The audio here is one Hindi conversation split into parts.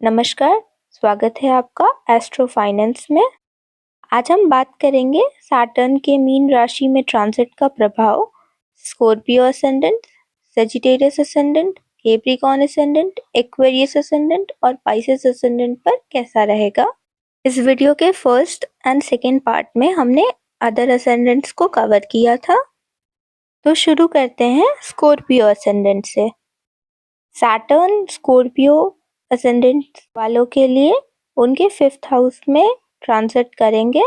नमस्कार, स्वागत है आपका एस्ट्रो फाइनेंस में। आज हम बात करेंगे सैटर्न के मीन राशि में ट्रांजिट का प्रभाव Scorpio ascendant, Sagittarius ascendant, Capricorn ascendant, Aquarius ascendant और पाइसेस असेंडेंट पर कैसा रहेगा। इस वीडियो के फर्स्ट एंड सेकेंड पार्ट में हमने अदर असेंडेंट्स को कवर किया था। तो शुरू करते हैं स्कॉर्पियो असेंडेंट से। सैटर्न स्कॉर्पियो असेंडेंट वालों के लिए उनके 5th हाउस में ट्रांजिट करेंगे,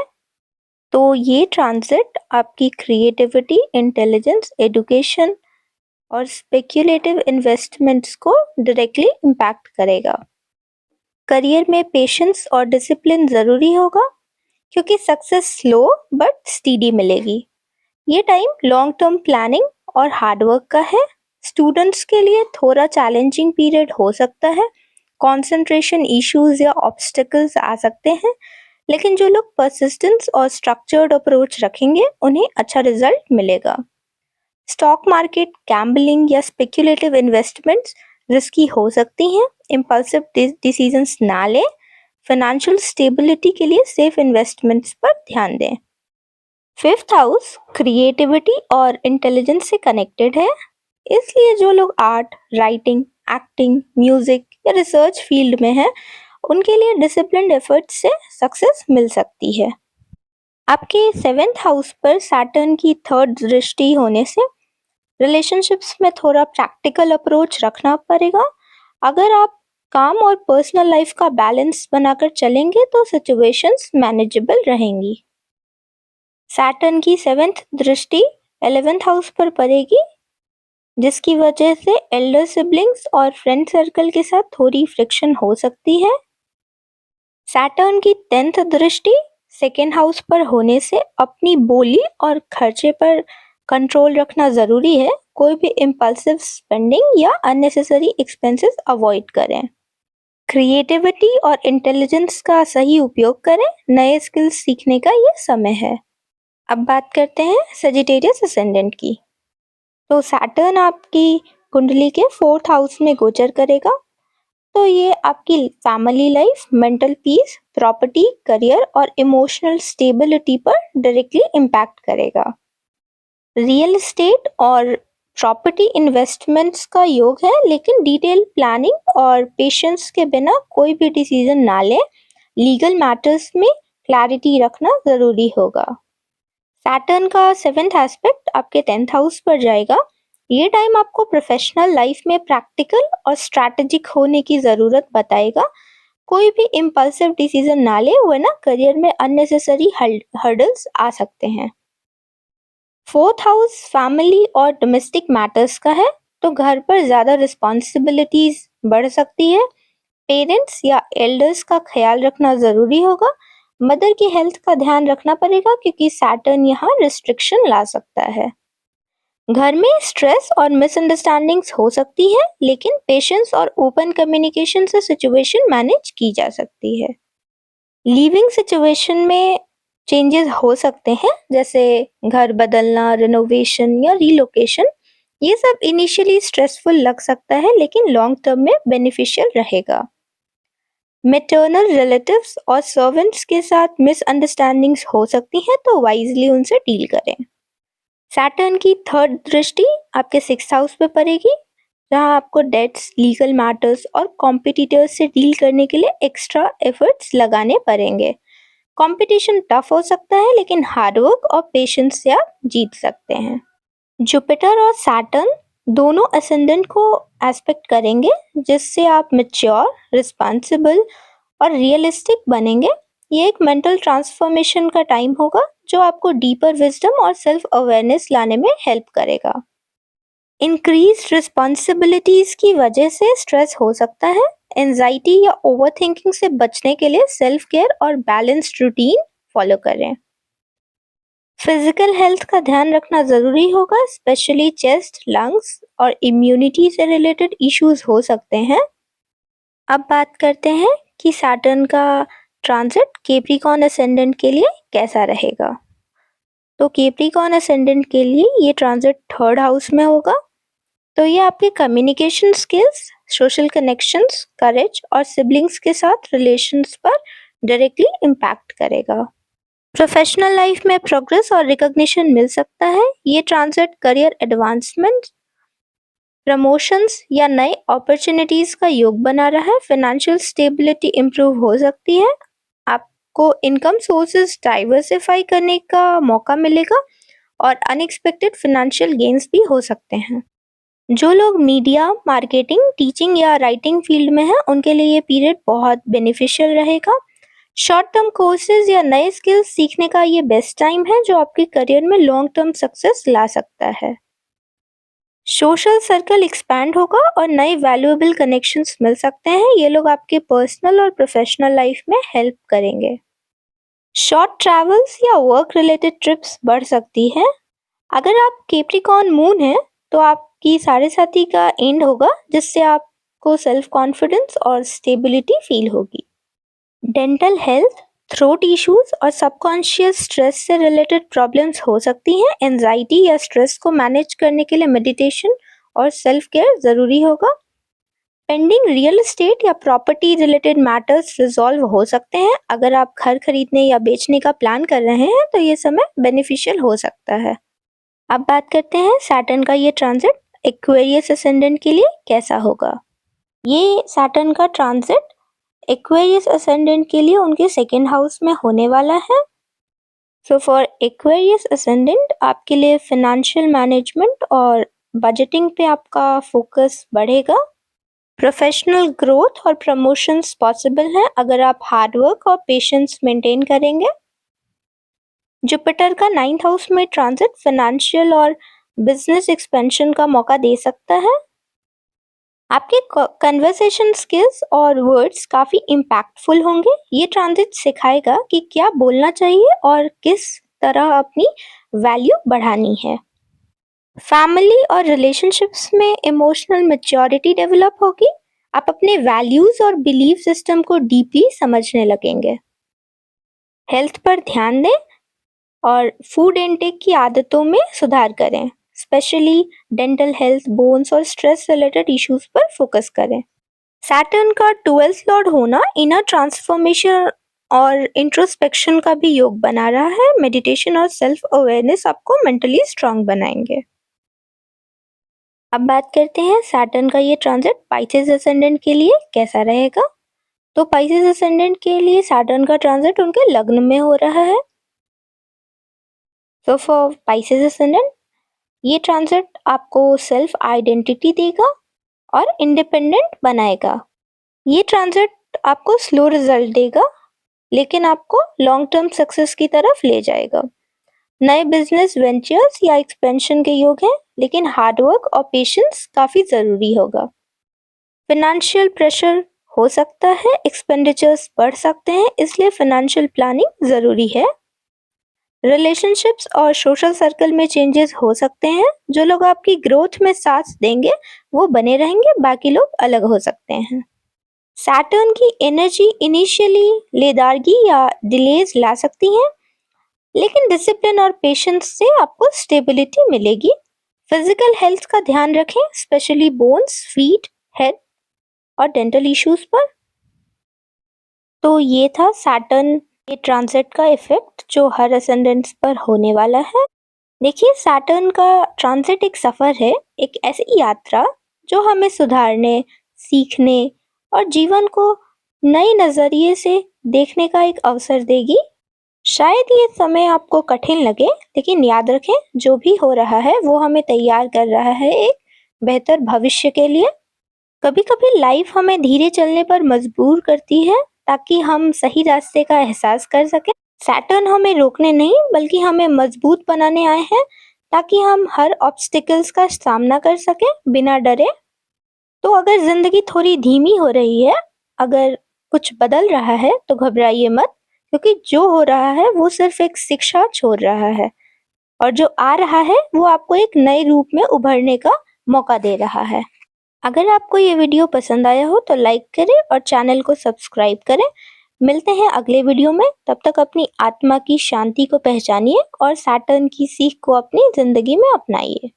तो ये ट्रांजिट आपकी क्रिएटिविटी, इंटेलिजेंस, एजुकेशन और स्पेक्युलेटिव इन्वेस्टमेंट्स को डायरेक्टली इम्पैक्ट करेगा। करियर में पेशेंस और डिसिप्लिन ज़रूरी होगा क्योंकि सक्सेस स्लो बट स्टीडी मिलेगी। ये टाइम लॉन्ग टर्म प्लानिंग और हार्डवर्क का है। स्टूडेंट्स के लिए थोड़ा चैलेंजिंग पीरियड हो सकता है, कंसंट्रेशन इश्यूज या ऑब्स्टिकल्स आ सकते हैं, लेकिन जो लोग परसिस्टेंस और स्ट्रक्चर्ड अप्रोच रखेंगे उन्हें अच्छा रिजल्ट मिलेगा। स्टॉक मार्केट, गैम्बलिंग या स्पेक्युलेटिव इन्वेस्टमेंट्स रिस्की हो सकती हैं, इम्पल्सिव डिसीजंस ना लें। फाइनेंशियल स्टेबिलिटी के लिए सेफ इन्वेस्टमेंट्स पर ध्यान दें। 5th हाउस क्रिएटिविटी और इंटेलिजेंस से कनेक्टेड है, इसलिए जो लोग आर्ट, राइटिंग, एक्टिंग, म्यूजिक या रिसर्च फील्ड में हैं, उनके लिए डिसिप्लिन्ड एफर्ट से सक्सेस मिल सकती है। आपके 7th हाउस पर सैटर्न की 3rd दृष्टि होने से रिलेशनशिप्स में थोड़ा प्रैक्टिकल अप्रोच रखना पड़ेगा। अगर आप काम और पर्सनल लाइफ का बैलेंस बनाकर चलेंगे तो सिचुएशंस मैनेजेबल रहेंगी। सैटर्न की 7th दृष्टि 11th हाउस पर पड़ेगी, जिसकी वजह से एल्डर सिबलिंग्स और फ्रेंड सर्कल के साथ थोड़ी फ्रिक्शन हो सकती है। सैटर्न की 10th दृष्टि 2nd हाउस पर होने से अपनी बोली और खर्चे पर कंट्रोल रखना ज़रूरी है। कोई भी इम्पल्सिव स्पेंडिंग या अननेसेसरी एक्सपेंसेस अवॉइड करें। क्रिएटिविटी और इंटेलिजेंस का सही उपयोग करें, नए स्किल्स सीखने का ये समय है। अब बात करते हैं सजिटेरियस असेंडेंट की। तो सैटर्न आपकी कुंडली के 4th हाउस में गोचर करेगा, तो ये आपकी family life, mental peace, property, career और इमोशनल स्टेबिलिटी पर डायरेक्टली इम्पैक्ट करेगा। रियल एस्टेट और प्रॉपर्टी इन्वेस्टमेंट्स का योग है, लेकिन डिटेल प्लानिंग और पेशेंस के बिना कोई भी डिसीजन ना लें। लीगल मैटर्स में क्लैरिटी रखना ज़रूरी होगा। सैटर्न का 7th एस्पेक्ट आपके 10th हाउस पर जाएगा। ये टाइम आपको प्रोफेशनल लाइफ में प्रैक्टिकल और स्ट्रैटेजिक होने की ज़रूरत बताएगा। कोई भी इम्पल्सिव डिसीजन ना ले, वरना करियर में अननेसेसरी हर्डल्स आ सकते हैं। 4th हाउस फैमिली और डोमेस्टिक मैटर्स का है, तो घर पर ज़्यादा रिस्पॉन्सिबिलिटीज बढ़ सकती है। पेरेंट्स या एल्डर्स का ख्याल रखना ज़रूरी होगा। मदर की हेल्थ का ध्यान रखना पड़ेगा क्योंकि सैटर्न यहाँ रिस्ट्रिक्शन ला सकता है। घर में स्ट्रेस और मिसअंडरस्टैंडिंग्स हो सकती है, लेकिन पेशेंस और ओपन कम्युनिकेशन से सिचुएशन मैनेज की जा सकती है। लिविंग सिचुएशन में चेंजेस हो सकते हैं, जैसे घर बदलना, रिनोवेशन या रीलोकेशन। ये सब इनिशियली स्ट्रेसफुल लग सकता है, लेकिन लॉन्ग टर्म में बेनिफिशियल रहेगा। मैटरनल रिलेटिव्स और सर्वेंट्स के साथ मिसअंडरस्टैंडिंग्स हो सकती हैं, तो वाइजली उनसे डील करें। सैटर्न की 3rd दृष्टि आपके 6th हाउस पे पड़ेगी, जहां आपको डेट्स, लीगल मैटर्स और कॉम्पिटिटर्स से डील करने के लिए एक्स्ट्रा एफर्ट्स लगाने पड़ेंगे। कंपटीशन टफ हो सकता है, लेकिन हार्डवर्क और पेशेंस से आप जीत सकते हैं। जुपिटर और सैटर्न दोनों असेंडेंट को एस्पेक्ट करेंगे, जिससे आप मैच्योर, रिस्पॉन्सिबल और रियलिस्टिक बनेंगे। ये एक मेंटल ट्रांसफॉर्मेशन का टाइम होगा, जो आपको डीपर विजडम और सेल्फ अवेयरनेस लाने में हेल्प करेगा। इंक्रीज रिस्पॉन्सिबिलिटीज की वजह से स्ट्रेस हो सकता है। एंजाइटी या ओवरथिंकिंग से बचने के लिए सेल्फ केयर और बैलेंस्ड रूटीन फॉलो करें। फिजिकल हेल्थ का ध्यान रखना ज़रूरी होगा, स्पेशली चेस्ट, लंग्स और इम्यूनिटी से रिलेटेड इश्यूज हो सकते हैं। अब बात करते हैं कि सैटर्न का ट्रांजिट कैप्रिकॉर्न असेंडेंट के लिए कैसा रहेगा। तो कैप्रिकॉर्न असेंडेंट के लिए ये ट्रांजिट 3rd हाउस में होगा, तो ये आपके कम्युनिकेशन स्किल्स, सोशल कनेक्शंस, करेज और सिबलिंग्स के साथ रिलेशंस पर डायरेक्टली इम्पैक्ट करेगा। प्रोफेशनल लाइफ में प्रोग्रेस और रिकॉग्निशन मिल सकता है। ये ट्रांजिट करियर एडवांसमेंट, प्रमोशंस या नए अपॉर्चुनिटीज का योग बना रहा है। फाइनेंशियल स्टेबिलिटी इंप्रूव हो सकती है। आपको इनकम सोर्सेज डाइवर्सिफाई करने का मौका मिलेगा और अनएक्सपेक्टेड फाइनेंशियल गेन्स भी हो सकते हैं। जो लोग मीडिया, मार्केटिंग, टीचिंग या राइटिंग फील्ड में हैं, उनके लिए ये पीरियड बहुत बेनिफिशियल रहेगा। शॉर्ट टर्म कोर्सेज या नए स्किल्स सीखने का ये बेस्ट टाइम है जो आपके करियर में लॉन्ग टर्म सक्सेस ला सकता है। सोशल सर्कल एक्सपैंड होगा और नए वैल्यूएबल कनेक्शंस मिल सकते हैं। ये लोग आपके पर्सनल और प्रोफेशनल लाइफ में हेल्प करेंगे। शॉर्ट ट्रैवल्स या वर्क रिलेटेड ट्रिप्स बढ़ सकती है। अगर आप कैप्रिकॉर्न मून है तो आपकी साढ़े साथी का एंड होगा, जिससे आपको सेल्फ कॉन्फिडेंस और स्टेबिलिटी फील होगी। डेंटल हेल्थ, थ्रोट इश्यूज और सबकॉन्शियस स्ट्रेस से रिलेटेड प्रॉब्लम्स हो सकती हैं। एंजाइटी या स्ट्रेस को मैनेज करने के लिए मेडिटेशन और सेल्फ केयर ज़रूरी होगा। पेंडिंग रियल एस्टेट या प्रॉपर्टी रिलेटेड मैटर्स रिजॉल्व हो सकते हैं। अगर आप घर खरीदने या बेचने का प्लान कर रहे हैं तो ये समय बेनिफिशियल हो सकता है। अब बात करते हैं सैटर्न का ये ट्रांजिट एक्वेरियस असेंडेंट के लिए कैसा होगा। ये सैटर्न का ट्रांजिट एक्वेरियस असेंडेंट के लिए उनके सेकेंड हाउस में होने वाला है। सो फॉर एक्वेरियस असेंडेंट आपके लिए फाइनेंशियल मैनेजमेंट और बजटिंग पे आपका फोकस बढ़ेगा। प्रोफेशनल ग्रोथ और प्रमोशंस पॉसिबल हैं अगर आप हार्डवर्क और पेशेंस मेंटेन करेंगे। जुपिटर का 9th हाउस में ट्रांजिट फाइनेंशियल और बिजनेस एक्सपेंशन का मौका दे सकता है। आपके कन्वर्सेशन स्किल्स और वर्ड्स काफ़ी इम्पैक्टफुल होंगे। ये ट्रांजिट सिखाएगा कि क्या बोलना चाहिए और किस तरह अपनी वैल्यू बढ़ानी है। फैमिली और रिलेशनशिप्स में इमोशनल मैच्योरिटी डेवलप होगी। आप अपने वैल्यूज़ और बिलीफ सिस्टम को डीपली समझने लगेंगे। हेल्थ पर ध्यान दें और फूड इनटेक की आदतों में सुधार करें। स्पेशली डेंटल हेल्थ, बोन्स और स्ट्रेस रिलेटेड इश्यूज पर फोकस करें। सैटर्न का 12th लॉर्ड होना इनर ट्रांसफॉर्मेशन और इंट्रोस्पेक्शन का भी योग बना रहा है। मेडिटेशन और सेल्फ अवेयरनेस आपको मेंटली स्ट्रांग बनाएंगे। अब बात करते हैं सैटर्न का ये ट्रांजिट पाइसेस असेंडेंट के लिए कैसा रहेगा। तो पाइसेस असेंडेंट के लिए सैटर्न का ट्रांजिट उनके लग्न में हो रहा है। सो फॉर पाइसेस असेंडेंट ये ट्रांजिट आपको सेल्फ आइडेंटिटी देगा और इंडिपेंडेंट बनाएगा। ये ट्रांजिट आपको स्लो रिजल्ट देगा लेकिन आपको लॉन्ग टर्म सक्सेस की तरफ ले जाएगा। नए बिजनेस वेंचर्स या एक्सपेंशन के योग हैं, लेकिन हार्डवर्क और पेशेंस काफ़ी ज़रूरी होगा। फाइनेंशियल प्रेशर हो सकता है, एक्सपेंडिचर्स बढ़ सकते हैं, इसलिए फाइनेंशियल प्लानिंग ज़रूरी है। रिलेशनशिप्स और सोशल सर्कल में चेंजेस हो सकते हैं। जो लोग आपकी ग्रोथ में साथ देंगे वो बने रहेंगे, बाकी लोग अलग हो सकते हैं। सैटर्न की एनर्जी इनिशियली लेदारगी या डिलेज ला सकती हैं, लेकिन डिसिप्लिन और पेशेंस से आपको स्टेबिलिटी मिलेगी। फिजिकल हेल्थ का ध्यान रखें, स्पेशली बोन्स, फीट, हेड और डेंटल इश्यूज पर। तो ये था सैटर्न के ट्रांजिट का इफेक्ट जो हर असेंडेंट्स पर होने वाला है। देखिए, सैटर्न का ट्रांजिट एक सफ़र है, एक ऐसी यात्रा जो हमें सुधारने, सीखने और जीवन को नए नज़रिए से देखने का एक अवसर देगी। शायद ये समय आपको कठिन लगे, लेकिन याद रखें जो भी हो रहा है वो हमें तैयार कर रहा है एक बेहतर भविष्य के लिए। कभी कभी लाइफ हमें धीरे चलने पर मजबूर करती है ताकि हम सही रास्ते का एहसास कर सकें। सैटर्न हमें रोकने नहीं बल्कि हमें मजबूत बनाने आए हैं ताकि हम हर ऑब्स्टिकल्स का सामना कर सकें बिना डरे। तो अगर जिंदगी थोड़ी धीमी हो रही है, अगर कुछ बदल रहा है तो घबराइए मत, क्योंकि जो हो रहा है वो सिर्फ एक शिक्षा छोड़ रहा है और जो आ रहा है वो आपको एक नए रूप में उभरने का मौका दे रहा है। अगर आपको ये वीडियो पसंद आया हो तो लाइक करें और चैनल को सब्सक्राइब करें। मिलते हैं अगले वीडियो में, तब तक अपनी आत्मा की शांति को पहचानिए और सैटर्न की सीख को अपनी जिंदगी में अपनाइए।